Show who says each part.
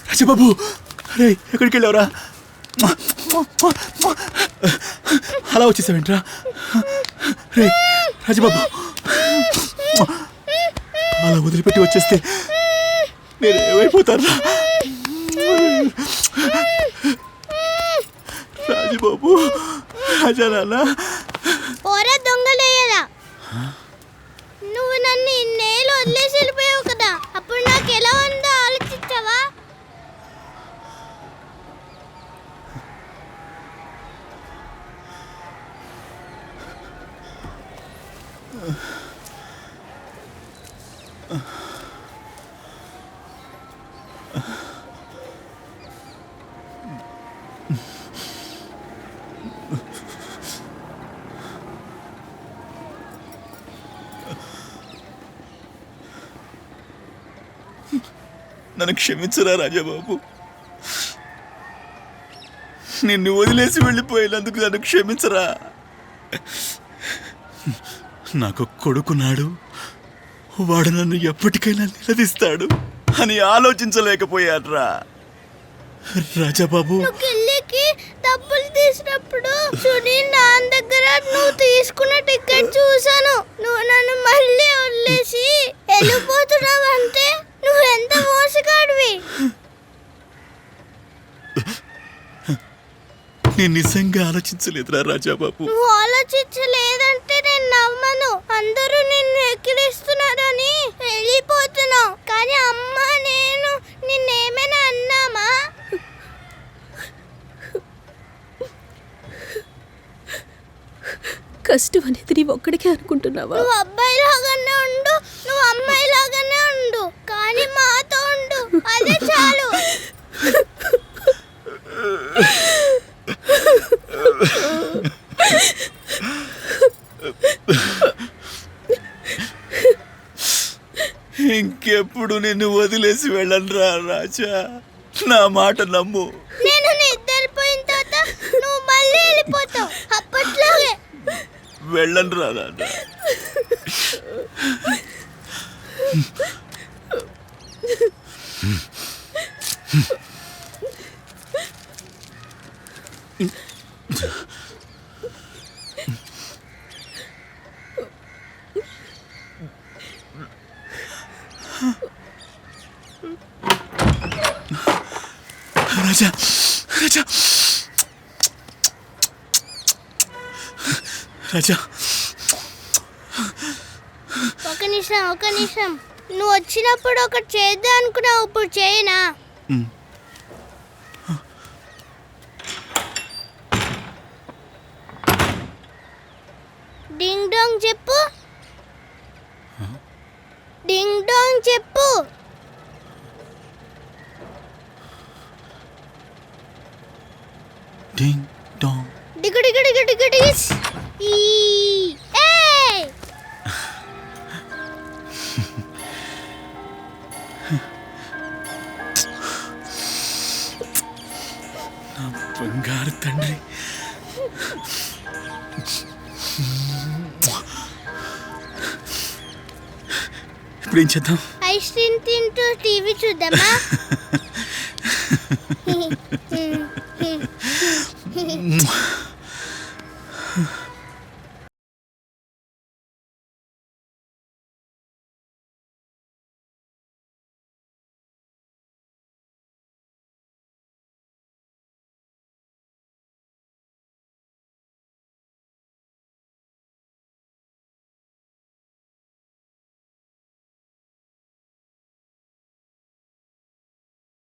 Speaker 1: రాజబాబు, రే ఎక్కడికి వెళ్ళావురా? అలా వచ్చేసావేంట్రా? రే రాజబాబు, అలా వదిలిపెట్టి వచ్చేస్తే నేను ఏమైపోతారా? రాజబాబు, రాజా నాన్న.
Speaker 2: ఓరా దొంగలేయరా, నువ్వు నన్ను ఇన్నేళ్ళు వదిలేసి వెళ్ళిపోయావు కదా, అప్పుడు నాకు ఎలా ఉందో ఆలోచించావా?
Speaker 1: నన్ను క్షమించరా రాజాబాబు. నిన్ను వదిలేసి వెళ్ళిపోయినందుకు నన్ను క్షమించరా. నాకు కొడుకున్నాడు, వాడు నన్ను ఎప్పటికైనా నిలదీస్తాడు అని ఆలోచించలేకపోయాడ్రా రాజాబాబు.
Speaker 2: డబ్బులు తీసినప్పుడు సునీల్ నాన్న దగ్గర నువ్వు తీసుకున్న టికెట్ చూసాను. నువ్వు నన్ను మళ్ళీ వదిలేసి వెళ్ళిపోతున్నావు అంటే నువ్వు ఎంత మోసగాడివి.
Speaker 1: నేను నిజంగా ఆలోచించలేదురా రాజాబాబు.
Speaker 2: నువ్వు ఆలోచించలేదంటే నేను నమ్మను. అందరూ నిన్ను ఎక్కిరిస్తున్నారని వెళ్ళిపోతున్నావు, కానీ అమ్మ నేను నిన్నేమైనా అన్నామా?
Speaker 3: కష్టం అనేది నీ ఒక్కడికే అనుకుంటున్నావా?
Speaker 2: నువ్వు అబ్బాయి లాగానే ఉండు, నువ్వు అమ్మాయి లాగానే ఉండు, కానీ మాతో ఉండు, అదే చాలు.
Speaker 1: ఇంకెప్పుడు నిన్ను వదిలేసి వెళ్ళనురా రాజా. నా మాట నమ్ము.
Speaker 2: నేను నిద్రపోయిన తర్వాత నువ్వు మళ్ళీ వెళ్ళిపోతావు, అప్పట్లాగే.
Speaker 1: వెళ్ళనురా నాన్న. రాజా, రాజా, రాజా.
Speaker 2: ఒక నిమిషం నువ్వు వచ్చినప్పుడు ఒకటి చేద్దాం అనుకున్నావు, ఇప్పుడు చేయనా? డింగ్ డాంగ్ చెప్పు, డింగ్ డాంగ్ చెప్పు.
Speaker 1: Ding dong.
Speaker 2: డిగు డిగు డిగు డిగు డిగిస్. ఈ ఏయ్,
Speaker 1: నా బంగారు తండ్రి. ఇప్పుడు ఏం చేద్దాం?
Speaker 2: ఐస్ క్రీమ్ తింటూ టీవీ చూద్దామా?
Speaker 1: Mwah.